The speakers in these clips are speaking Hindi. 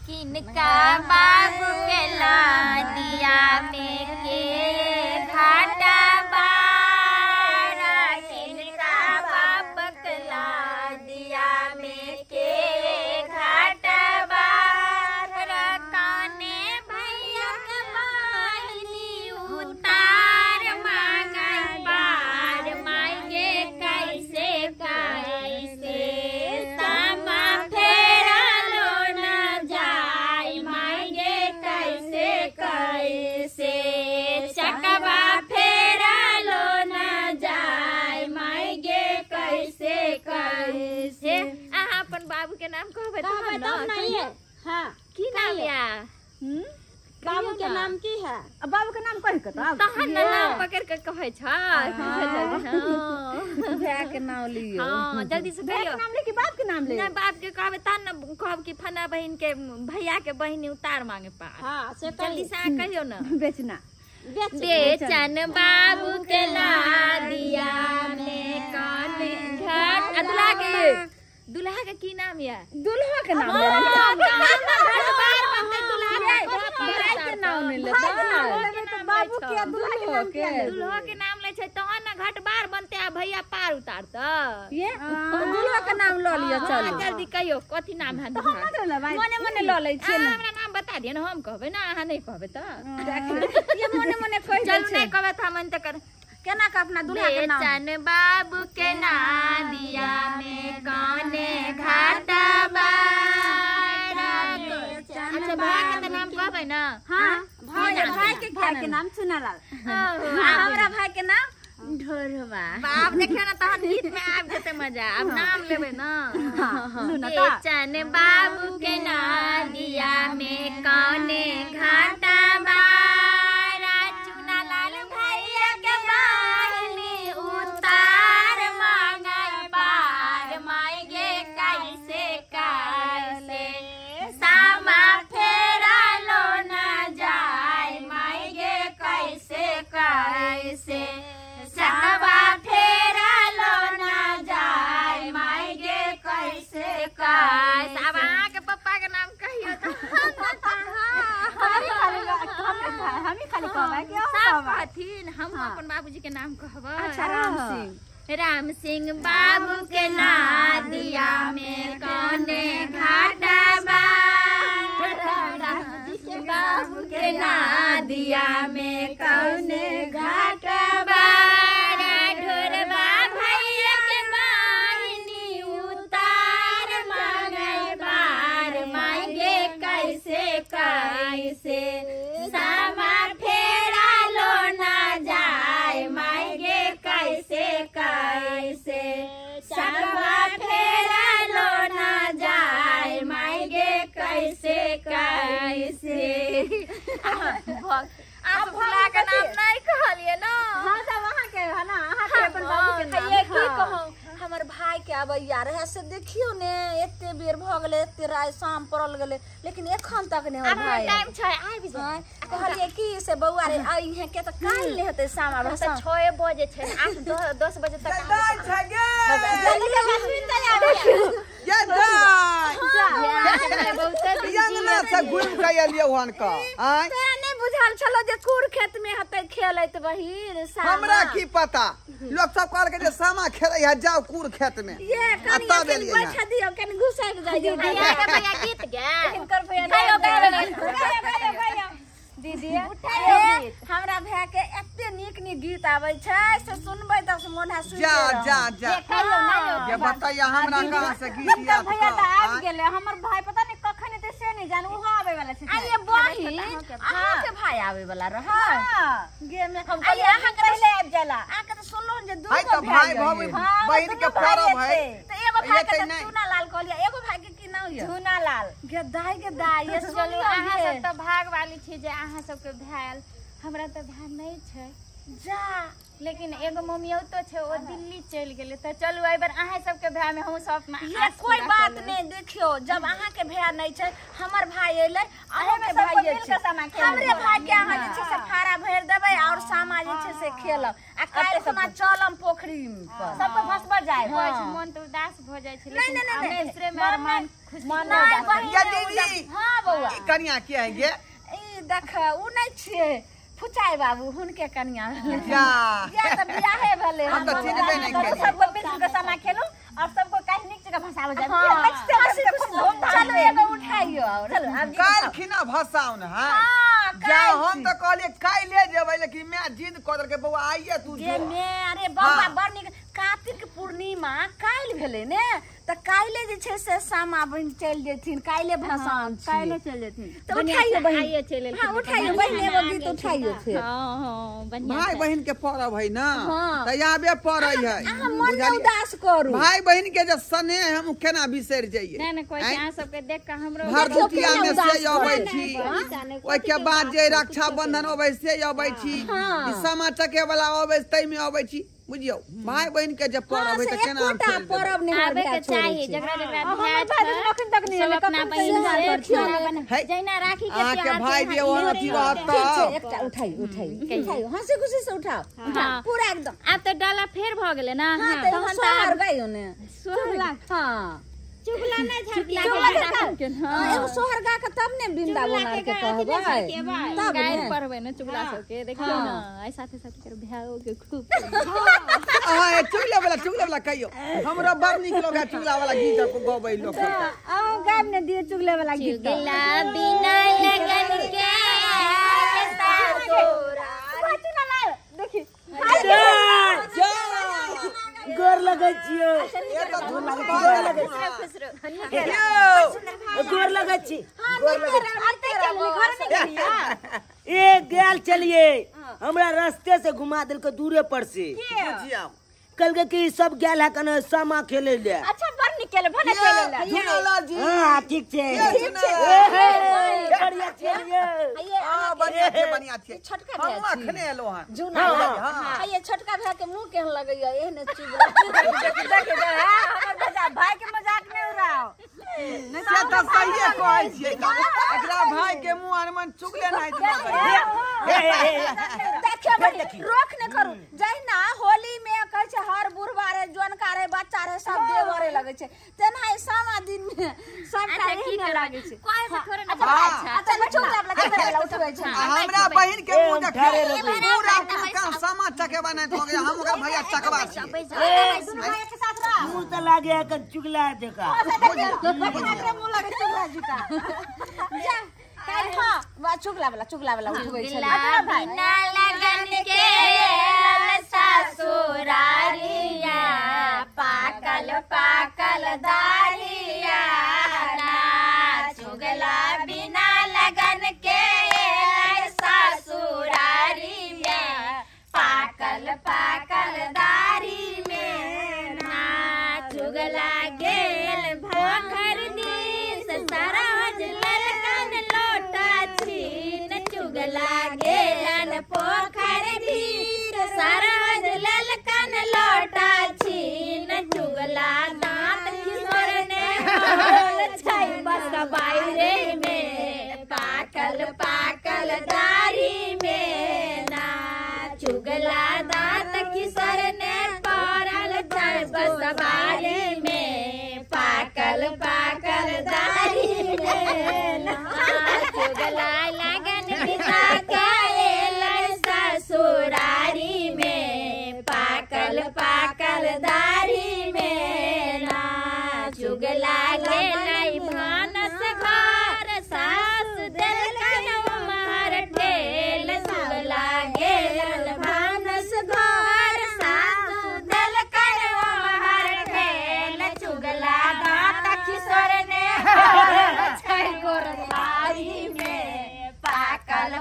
किनका बाबू के ला दिया में के घाटा बारा किनका बाप के ला दिया में के घाटा बारा काने भैया के मायनी उतार मांगा बार मांगे कैसे कैसे सामा फेरा लो न जाय मांगे कैसे कैसे चकवा फेरा लो न जाय मांगे कैसे कैसे अहाँ अपन बाबू के नाम कहबै तब ना नहीं है। हाँ की नाम या बाबू के नाम की है? बाबू के नाम कह के तहन ना नाम पकड़ के कहै छ भैया के नाम लियो। हां जल्दी से भैया कहियो के नाम ले कि बाप के नाम ले? ना बाप के कहबै तहन ना कहब कि फना बहिन के भैया के बहिनी उतार मांगे पार। हां से जल्दी से कहियो ना बेचना बेचन बाबू के ला दिया में काने घाट अदला के दुल्हा के की नाम या दुल्हा के नाम ले घाट बार बनते दुल्हा के भाई के नाम ले ले तो बाबू के दुल्हा के नाम के दुल्हा के नाम ले छै तहन ना घाट बार बनते आ भैया पार उतारत ये दुल्हा के नाम ल लियो चलो जल्दी कहियो कथी नाम है दुल्हा मने मने ल लै छी हमरा नाम बता दिय ना हम कहबै ना अहाँ नहीं कहबै त ये मने मने कह चल नहीं कहबै त हम त कर केना का अपना दुल्हा के नाम बेचन बाबू के ना दिया में काने घाटा बारा अच्छा भाई के त नाम कहबै ना हां भाई के नाम चुनालाल हमरा भाई के नाम ढोरवा। बाप देखियो ना तहन गीत में आब जेते मजा अब नाम लेबै ना बेचन बाबू के ना दिया में काने घाटा बारा चुनालाल भैया के बहिनी उतार मांगा पार मांगे कैसे कैसे सामा फेरा लो न जाय मांगे कैसे कैसे चकवा फेरा लो न जाय मांगे कैसे कैसे अब अहाँ के पप्पा के नाम कहियो त हम खाली कहबै कि सब कहथिन हम अपन बाबूजी के नाम कहबै। अच्छा राम सिंह राम सिंह बाबू के ना दिया में काने घाटा बाबू के ना दिया में कौने घाटा बारा ढोरवा भैया के बहिनी उतार मांगे बार मांगे कैसे कैसे सामा फेरा लो ना जाय मांगे कैसे कैसे चकवा फेरा लो ना जाय मांगे कैसे कैसे आप भोला के नाम नहीं कहलिए ना। हां त वहां के है ना अहाँ के अपन बाबू के नाम ये की कहूं हमर भाई के अबैया रहे से देखियो ने एते बेर भ गेले एते राय शाम पड़ल गेले लेकिन एखन तक ने हमर भाई टाइम छै आबि जाय कहलिए की से बौआ रे आई है के त काल ले होते शाम आब 6 बजे छै 8-10 बजे तक जल्दी से मशीन तैयार है ये यंगना से घुम के एलिए हन का आय तोरा नहीं बुझल छलो जे कुर खेत में हते खेलैत बहिर सामा हमरा की पता लोग सब कहल के जे सामा खेलै है जाओ कुर खेत में ये कनिया के बैठा दियो कनि घुसक जाय जे भैया के भैया गीत गे इनकर भैया दीदी हमरा भैया के एते नीक नीक गीत आबै छै से सुनबै त मोना सुन जा जा जा ये बताइए हमरा कहां से गीत याद भैया त का आबि गेले हमर भाई पता नहीं कखन एते से नहीं जान ओहो आबै वाला छै। ये बहिन अहाँ के भाई आबै वाला रह हां गे में हम कहलिए अहाँ के पहले आबि जाला अहाँ के त सुनलो जे दू भाई तो भाई भाभी बहन के परब है त एगो भाई के चुनालाल कहलिए एगो भाई के की नाम है चुनालाल गे दाई ये चलू अहाँ सब त भाग वाली छी जे अहाँ सब के भेल हमरा त ध्यान नहीं छै जा लेकिन एगो मम्मियो तो छै ओ दिल्ली चल गेले त चलू एहि बार अहाँ सब के भाई में हम सब में ये कोई बात नहीं देखियो जब अहाँ के भैया नहीं छै हमर भाई एले अहाँ के भाई छै हमरे भाई के अहाँ जे छै से फाड़ा भर देबै और सामा जे छै से खेलब आ काल खुना चलम पोखरी पर सबको भसबर जाए मन तो उदास भ जाय छै नहीं, नहीं, नहीं, लेकिन में अरमान खुशी नहीं, या दीदी हां बउआ कनिया के है गे ई देख उ नहीं छिए फुचाई बाबू हुनके कनिया या या त बियाहे भेले हम तो चिन्हबे नहीं करी सबको मिलजुल के सामा खेलो और सबको कहीं नीक जगह फंसाओ जाए चलो एगो उठाइयो चलो अब काल खिना भसाउन है जा हम तो कहलिए काई ले जेबै लेकिन मैं जिद कर के बउआ आइए तू ये मैं अरे बाबा बड़ निक कार्तिक पूर्णिमा काइल भेले ने त काइले जे छै से सामा बन चल जेथिन काइले भसान काइले चल जेथिन तो उठाइयो बहिन आइए चले हां उठाइयो बहिन एगो गीत उठाइयो फिर हां बढ़िया भाई बहन के पर्व है ना त आबे पड़ै है अहाँ मन उदास करू भाई बहन के जे स्नेह हम केना बिसर जाइए नहीं कोई अहाँ सबके देख के हमरो भरदुतिया में से अबै छी ओइ के बाद जे रक्षा बंधन अबै से अबै छी ई सामा चके वाला अबै तै में अबै छी बुझियो भाई बहन के जब पर्व है त केना हम छोड़ पर्व नहीं आबे के चाहिए जकरा जकरा ध्यान अखन तक नहीं सब अपना बहिन से जैना राखी के आके भाई जे ओना अथी रहत एकटा उठाइयो हंसी खुशी से उठाओ पूरा एकदम अब तो डाला फेर भ गेले ना तो हम सोहर गयो ने सोहला हां चुगला नहीं झटला हां एगो सोहर गा के तब ने वृंदावन आर के कहबै तब गाय परबै न चुगला सबके देखियो ना ऐ साथे साथे कर भ्याओ के खूब हां चुगला वाला कहियो हमरा बड़ निक लगे चुगला वाला गीत को गबै लोग आओ गायब ने दिए चुगले वाला गीत चुगला बिना लगन के सासुरा बात ना ला देखी गोर लगै छियो ए त धुन खुश रहो गोर लगै छी घर में ए गेल चलिए हमरा रास्ते से घुमा देल के दूरे पर से बुझिया कल के की सब गेल है कने सामा खेले ले अच्छा बड़ निकल भने चले ला झूलालाल जी हां ठीक छे बढ़िया चलिए हां बढ़िया छे छोटका हम अखने एलो हन जूना हां ये छोटका भाई के मुंह केहन लगैया एहने चुगला देख हमर बेटा भाई के मजाक नहीं उड़ाओ से त सहिए कहै छियै एकरा भाई के मुंह अरमन चुगले नहीं देखियो रोक न करू जहिना होली में कहै छै हर बुढ़बारे जोनकारे बच्चा रे सब देवरे लगै छै तेना सामा दिन में सबटा एहने लागै छै कोई से थोड़े ना अच्छा मैं चुगला वाला उठबै छै हमरा बहिन के मुंह देख पूरा काम सामा चके बने हो गया हम ओकरा भैया चकवा छी दुनु भाई के साथ रह मुंह त लागे है चुगला देखा के मुंह लगै चुगला जी का जा हां वा चुगला वाला उठबै छै बिना लगन के ससुरारिया पाकल दारिया ना चुगला बिना लगन के ससुरारिया पाकल दारी में ना चुगला गेल भोखर दिस सरहज ललकन लोटा छीन चुगला गेलन पोखर दिस सरहज ललकन लोटा छीन चुगला दांत किशोर ने छै बस बायरे में पाकल दारी में ना चुगला दांत किशोर ने पड़ल छै बस बायरे में पाकल दारी में ना चुगला लगन बिता गएल ससुरारी में पाकल दारी में ना चुगला गेलै भानस घर सास देलकन उमर ठेल चुगला गेल भानस घर सास देलकन उमर ठेल चुगला दांत किशोर ने छै गोरधारी में पाकल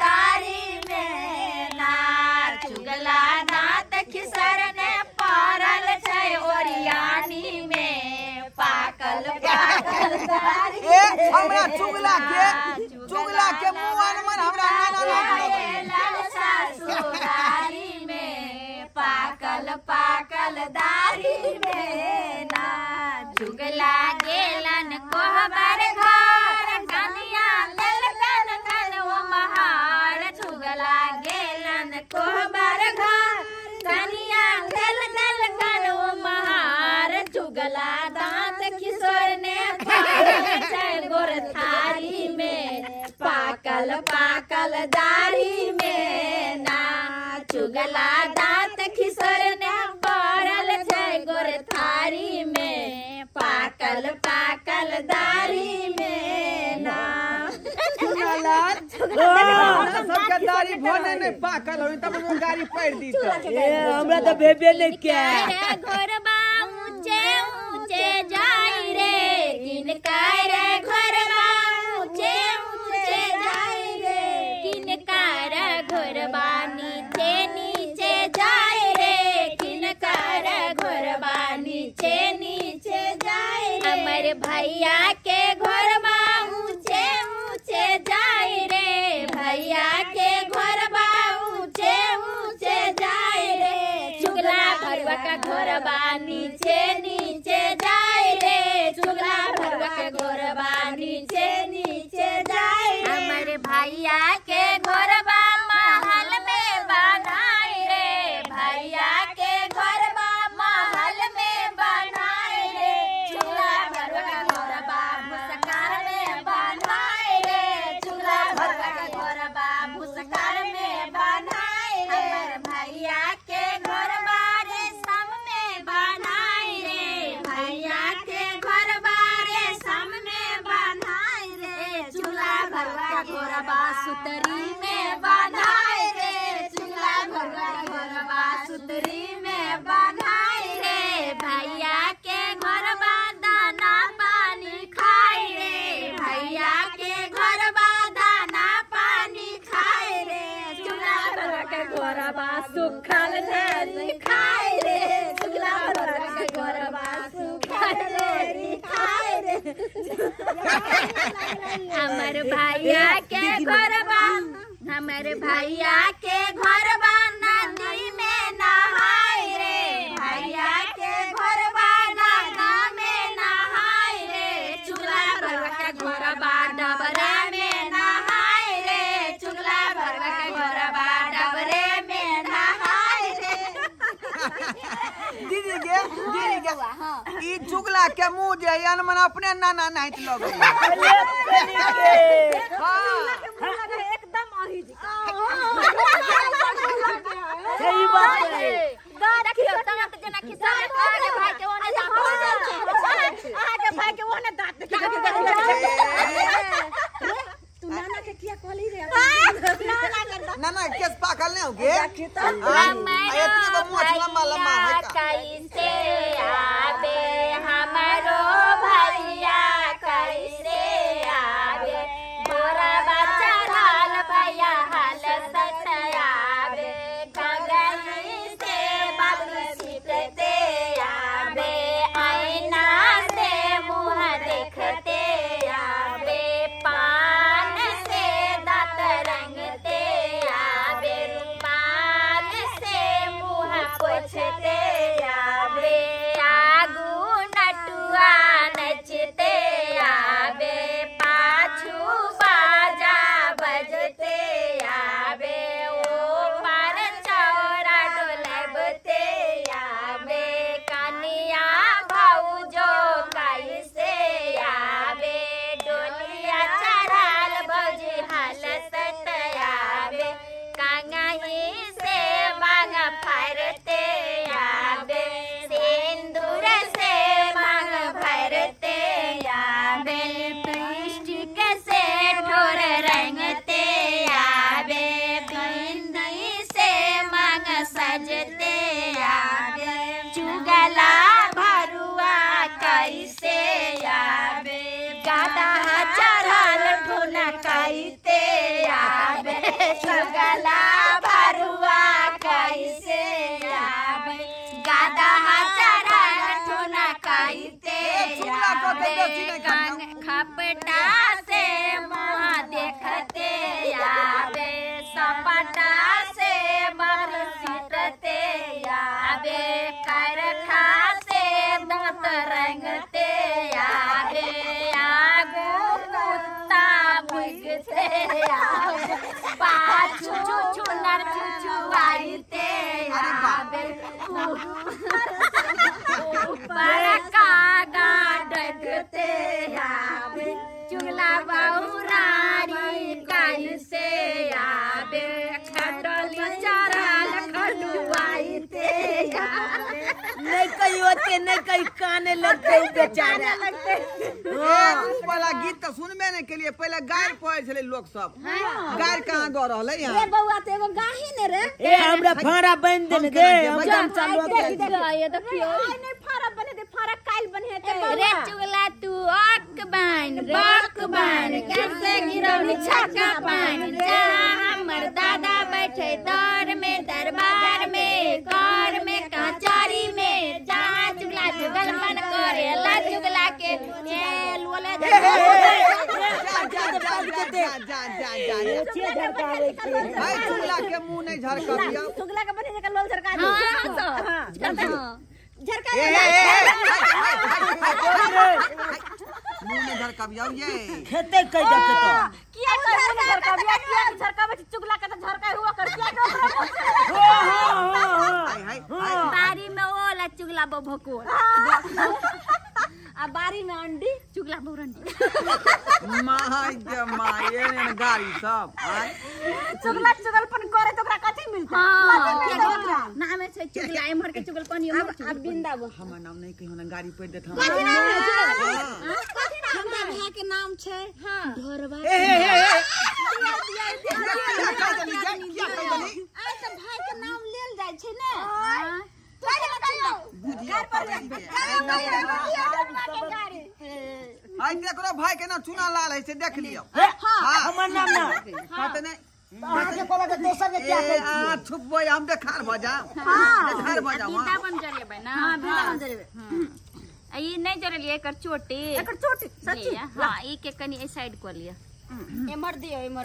दारी में ना चुगला दांत किशोर ने पड़ल छै ओरियानी में पाकल दारी ए हमरा चुगला के मुंह अरमन हमरा नाना ससुरारी में पाकल दारी में ना चुगला गेलन कोहबर घर कनिया ललकन धन वो महार चुगला गेलन कोहबर घर कनिया ललकन वो महार चुगला दांत किशोर ने छै गोर थारी पाकल पाकल दाढ़ी में ना चुगला दांत खिसरने पड़ल छै गोर थारी में पाकल पाकल दाढ़ी में ना सबके दाढ़ी भोने नहीं पाकल हो तब वो गाड़ी पड़ दी तो हमरा तो भेबे नहीं क्या रे घोरबा ऊंचे ऊंचे जाई रे किनका रे घोरबा ऊंचे ऊंचे जाई रे किनका रे घोरबा नीचे नीचे जाई रे किनका रे घोरबा नीचे नीचे जाई रे हमर भैया के घोरबा ऊंचे ऊंचे जाई रे भैया के घोरबा ऊंचे ऊंचे जाई रे चुगला भरवा का घोरबा नीचे नीचे जाए रे चुगला भरवा के घोरबा नीचे नीचे जाए हमर भैया के घोरबा महल में बनाए रे भैया के घोरबा महल में बनाए रे चुगला भरवा का घोरबा भुसकार में बनाए रे चुगला भरवा का घोरबा भुसकार में बनाए रे हमर भैया के घोरबा रेशम में बनाए रे भैया के घोरबा रेशम में बनाए रे चूल्हा भरवा का घोरबा सुतरी में बनाए रे चूल्हा भरवा का घोरबा सुतरी में बनाए रे भैया के घोरबा दाना पानी खाए रे भैया के घोरबा दाना पानी खाए रे चूल्हा भरवा के घोरबा सुखल नहीं खाए रे चूल्हा भरवा के घोरबा सुखल नहीं खाए रे हमर भैया के घोरबा हमर भैया के घोरबा नदी में नहाए रे भैया के घोरबा नदा में नहाए रे चूल्हा भरवा के घोरबा डबरा में नहाए रे चूल्हा भरवा के घोरबा डबरे में नहाए रे दीदी के ई चुगला के मुंह जे यान मन अपने नाना नाहित लगे एकदम आही जी सही बात है देखियो तंग जना खिसा आगे भाई के ओने आगे भाई के ओने दांत तू नाना के किया कहली रे नाना केस पाकल नहीं होगे हमारो भैया कैसे आबे हमारो भैया कैसे आबे बोरा बच्चा लाल भैया हाल सतायाबे कंगनी से बाबू सीटते आबे आईना से मुँह देखते आबे पान से दांत रंगते आबे रुमाल से मुँह पोछते आबे आगू नटुआ नचते आबे पाछू बाजा बजते आबे ओ पार चौरा डोलबते आबे कनिया भौजो कैसे आबे डोलिया चढ़ाल भौजी हलसत आबे कंगही से मांग फरते आबे सिंदूर से मांग भरते आबे लिपस्टिक से ठोर रंगते आबे बिंदी से मांग सजते आबे चुगला भरुआ कैसे आबे गादा चढ़ल ठुना कैते आबे चुगला भरुआ कैसे आबे गादा चढ़ल ठुना कैते आबे कान खपटा से मुँह देखते आबे सपटा से बर सीटते आबे करखा से दांत रंगते आबे आगू कुत्ता भुगते आबे पाछू चुनर चुचुआइते आबे ऊपर कागा डगते आबे चुगला बहुरारी कैसे लगते नहीं कहीं काने लगते बेचारा। वाला गीत तो सुनबे नहीं के लिए पहले गाय पढ़े छले लोग सब। गाय कहाँ दो रहले यहाँ? ए बउआ तो एगो गाही ने रे। ए हमरा फाड़ा बन दे दे हम चालू ये देखियो नहीं फारा बने दे फारा काल बने ते रे चुगला तू अक बान कैसे गिरौनी छक्का पान जा हमर दादा बैठे दौर में दरबार में कार में कचहरी में जहाँ चुगला चुगल मन करे ला चुगला के लोले भाई चुगला के मुंह नहीं झरका दिया। चुगला के बने जका लोल झरका दे। झरका मुंह में झरका दिया ये खेते कई जाते तो किया झरका बिया किया झरका बच चुगला के तो झरका हुआ कर किया हाय बारी में ओला चुगला भको आ बारी में अंडी चुगला बहुरंडी माय के माये ने गाड़ी सब चुगलपन करे तो ओकरा कथि मिलता? नाम है चुगला एमहर के चुगलपन अब बिंदा वो हमर नाम नहीं कहियो ना गाड़ी पे देत हम। हमरा भाई के नाम छै ढोरवा। क्या कह दली? आ त भाई के नाम लेल जाय छै ने। आई देखो भाई के नाम चुना लाल है से देख लियो। हमर नाम ना कहते नहीं आके कोला के दोसर के क्या कहै छी? आ छुप बोय हम देखार भ जाओ। देखार भ जाओ। बिंदा बन जरेबे ना हां बिंदा बन जरेबे ई नहीं जरलिए एकर चोटी सच्ची हां ई के कनी ए साइड को लिया एमर दियो एमर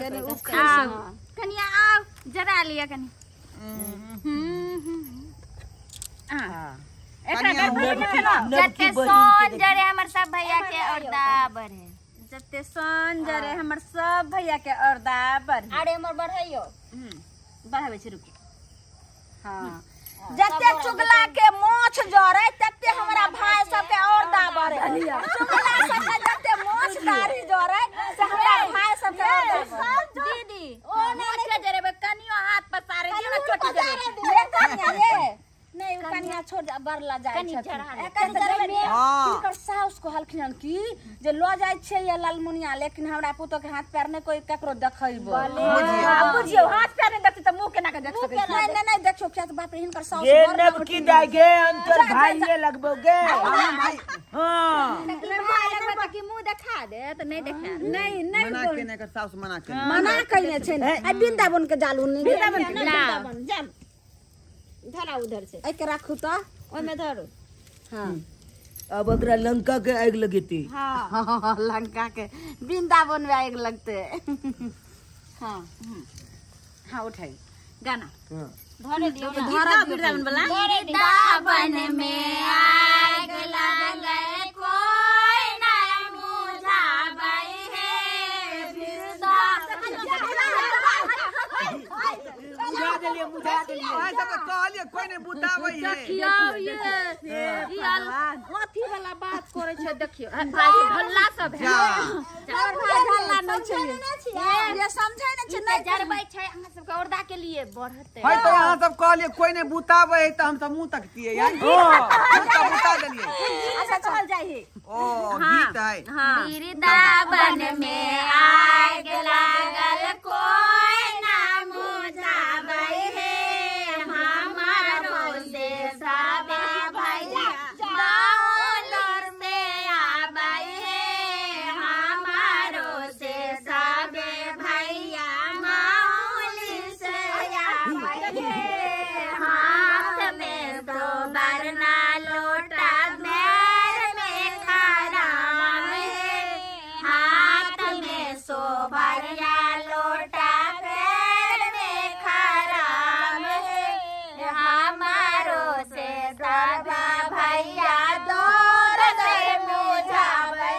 कनिया आओ जरा लिया कनी जते सोन जरे हमर सब भैया के औरदाबर है जते सोन जरे हमर सब भैया के औरदाबर अरे हमर बढ़ाइयो बढ़ावे छै रुक हां जते चुगला के मोछ जरे तते हमरा भाई सब के औरदाबर चुगला सब जते मोछ दाढ़ी जरे से हमरा भाई सब के औरदाबर दीदी ओ मोछ के जरे कनियो हाथ पसारे दियो छोटी जरे ये कन्या ये नहीं कन्या छोड़ बरला जाय छै इनकर साउस को हलखिन की जे लो जाय छै या लालमुनिया लेकिन हमरा पुतो के हाथ पैर ने कोई ककरो देखैबो बुझियो हाथ पैर ने देखते त मुंह केना के देख सकै नहीं नहीं देखियो क्या बाप रे इनकर साउस ये नब की दागे अंतर भाई ये लगबोगे। हां भाई लगबा कि मुंह देखा दे त नहीं देखा नहीं मना के ने कर साउस मना के मना कइने छै आ बिंदाबन के जालू नहीं बिंदाबन जा धरा उधर से एक राखू तो ओय में धरो। हां अब अगरा लंका के आग लगेती। हां लंका के बिंदाबन में आग लगते। हां हां उठाई गाना धरे दियो धरा बिंदाबन वाला बिंदाबन में आग लागल कोई ना बुझाबै है बुझा देलिए भाई सब कहलिए कोई नहीं बुताबै है। देखियो ये हाथी वाला बात करे छै देखियो भाई भल्ला सब है और भाई भल्ला न छै ये समझै न छै नहीं जरबै छै अहाँ सब के औरदा के लिए बढ़ते भाई तो यहाँ सब कहलिए कोई नहीं बुताबै है तो हम सब मुंह तकतिए यार बुता देलिए। अच्छा चल जाइए ओ गीत है बिरदाबन में आग लागल कोई ना बुझाबै है हमारो से सबे भैया दौलर से आबै है हमारो से सबे भैया माउली से आबै है हाथ में तो बरना लोटा पैर में खराम है हाथ में सोभरिया लोटा पैर में खराम है हमारो से दादा भैया दौर दे बुझाबै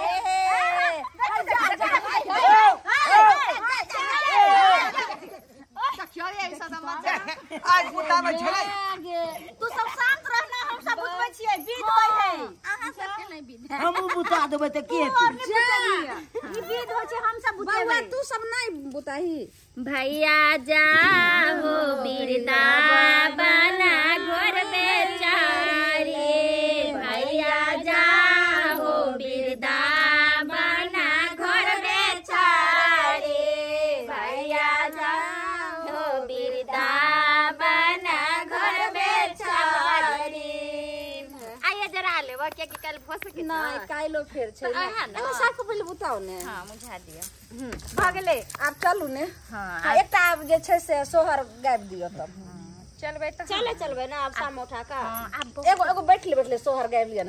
आज बुताबै छलै तू सब शांत रहना हम सब बुझबै छियै विध होय है अहाँ सबके नहीं विध हम बुता देबै त के ई विध होय छै हम सब बुझबै तू सब नहीं बुताही भैया जाहो बिरदाबन घर बेचारी काल फस के नहीं काइलो फेर छै एगो साफ पहिले बुताओ ने हां मुझा दियो भागले आप चलू ने हां एकटा आब जे छै से सोहर गाबि दियो तब चलबे त चले चलबे ना अब शाम उठा का एगो बैठले सोहर गाबि लिया